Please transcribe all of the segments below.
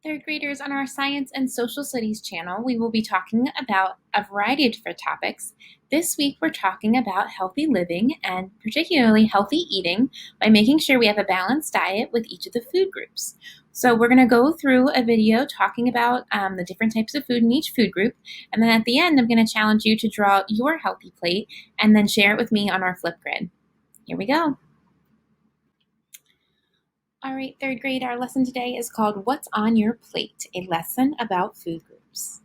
Third graders, on our Science and Social Studies channel, we will be talking about a variety of different topics. This week, we're talking about healthy living and particularly healthy eating by making sure we have a balanced diet with each of the food groups. So we're going to go through a video talking about the different types of food in each food group. And then at the end, I'm going to challenge you to draw your healthy plate and then share it with me on our Flipgrid. Here we go. All right, third grade, our lesson today is called What's on Your Plate? A lesson about food groups.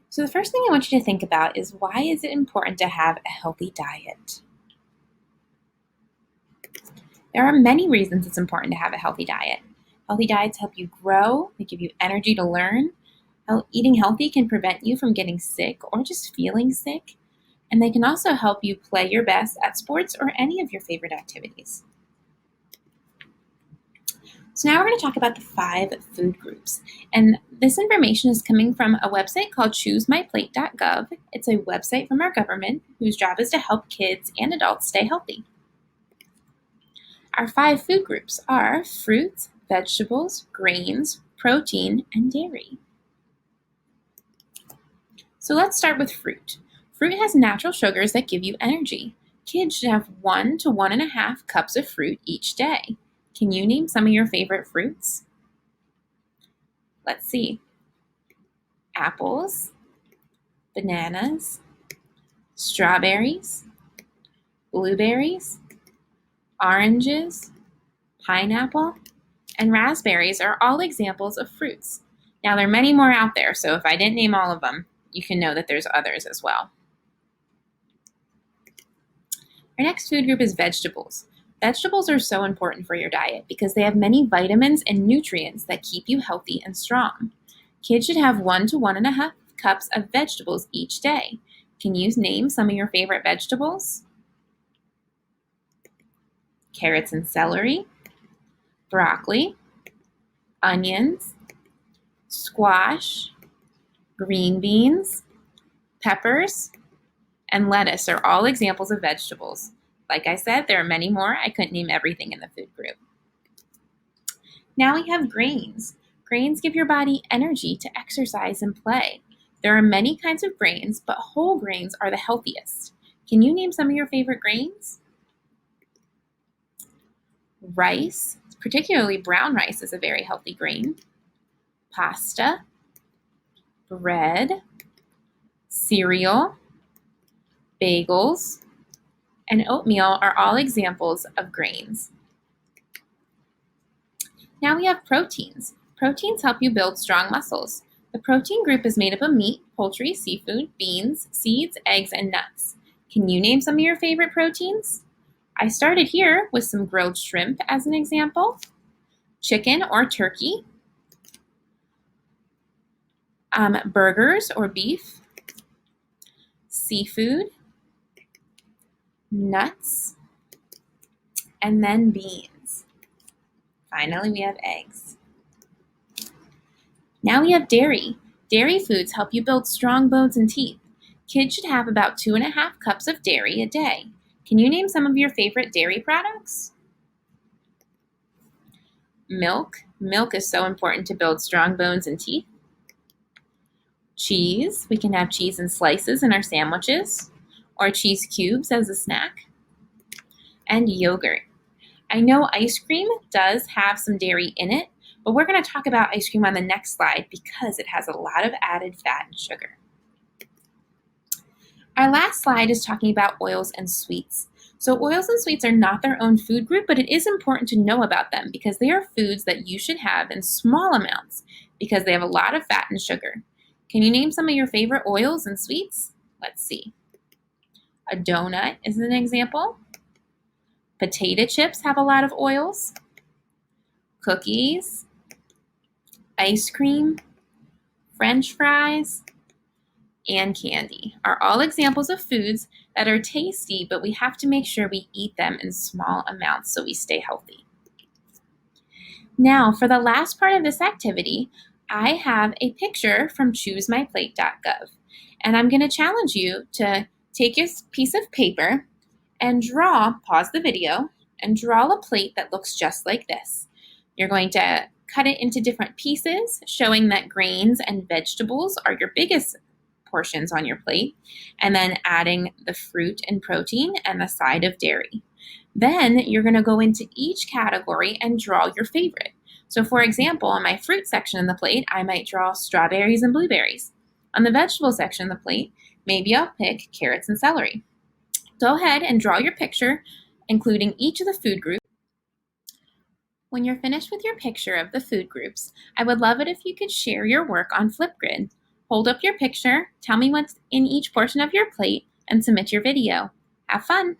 So the first thing I want you to think about is, why is it important to have a healthy diet? There are many reasons it's important to have a healthy diet. Healthy diets help you grow, they give you energy to learn. Eating healthy can prevent you from getting sick or just feeling sick. And they can also help you play your best at sports or any of your favorite activities. So now we're going to talk about the 5 food groups. And this information is coming from a website called choosemyplate.gov. It's a website from our government whose job is to help kids and adults stay healthy. Our 5 food groups are fruits, vegetables, grains, protein, and dairy. So let's start with fruit. Fruit has natural sugars that give you energy. Kids should have 1 to 1.5 cups of fruit each day. Can you name some of your favorite fruits? Let's see. Apples, bananas, strawberries, blueberries, oranges, pineapple, and raspberries are all examples of fruits. Now, there are many more out there, so if I didn't name all of them, you can know that there's others as well. Our next food group is vegetables. Vegetables are so important for your diet because they have many vitamins and nutrients that keep you healthy and strong. Kids should have 1 to 1.5 cups of vegetables each day. Can you name some of your favorite vegetables? Carrots and celery, broccoli, onions, squash, green beans, peppers, and lettuce are all examples of vegetables. Like I said, there are many more. I couldn't name everything in the food group. Now we have grains. Grains give your body energy to exercise and play. There are many kinds of grains, but whole grains are the healthiest. Can you name some of your favorite grains? Rice, particularly brown rice, is a very healthy grain. Pasta, bread, cereal, bagels, and oatmeal are all examples of grains. Now we have proteins. Proteins help you build strong muscles. The protein group is made up of meat, poultry, seafood, beans, seeds, eggs, and nuts. Can you name some of your favorite proteins? I started here with some grilled shrimp as an example, chicken or turkey, burgers or beef, seafood, nuts, and then beans. Finally, we have eggs. Now we have dairy. Dairy foods help you build strong bones and teeth. Kids should have about 2.5 cups of dairy a day. Can you name some of your favorite dairy products? Milk. Milk is so important to build strong bones and teeth. Cheese. We can have cheese in slices in our sandwiches, or cheese cubes as a snack. And yogurt. I know ice cream does have some dairy in it, but we're going to talk about ice cream on the next slide because it has a lot of added fat and sugar. Our last slide is talking about oils and sweets. So oils and sweets are not their own food group, but it is important to know about them because they are foods that you should have in small amounts because they have a lot of fat and sugar. Can you name some of your favorite oils and sweets? Let's see. A donut is an example. Potato chips have a lot of oils. Cookies, ice cream, French fries, and candy are all examples of foods that are tasty, but we have to make sure we eat them in small amounts so we stay healthy. Now, for the last part of this activity, I have a picture from choosemyplate.gov, and I'm going to challenge you to take a piece of paper and pause the video, and draw a plate that looks just like this. You're going to cut it into different pieces, showing that grains and vegetables are your biggest portions on your plate, and then adding the fruit and protein and the side of dairy. Then you're going to go into each category and draw your favorite. So for example, on my fruit section of the plate, I might draw strawberries and blueberries. On the vegetable section of the plate, maybe I'll pick carrots and celery. Go ahead and draw your picture, including each of the food groups. When you're finished with your picture of the food groups, I would love it if you could share your work on Flipgrid. Hold up your picture, tell me what's in each portion of your plate, and submit your video. Have fun!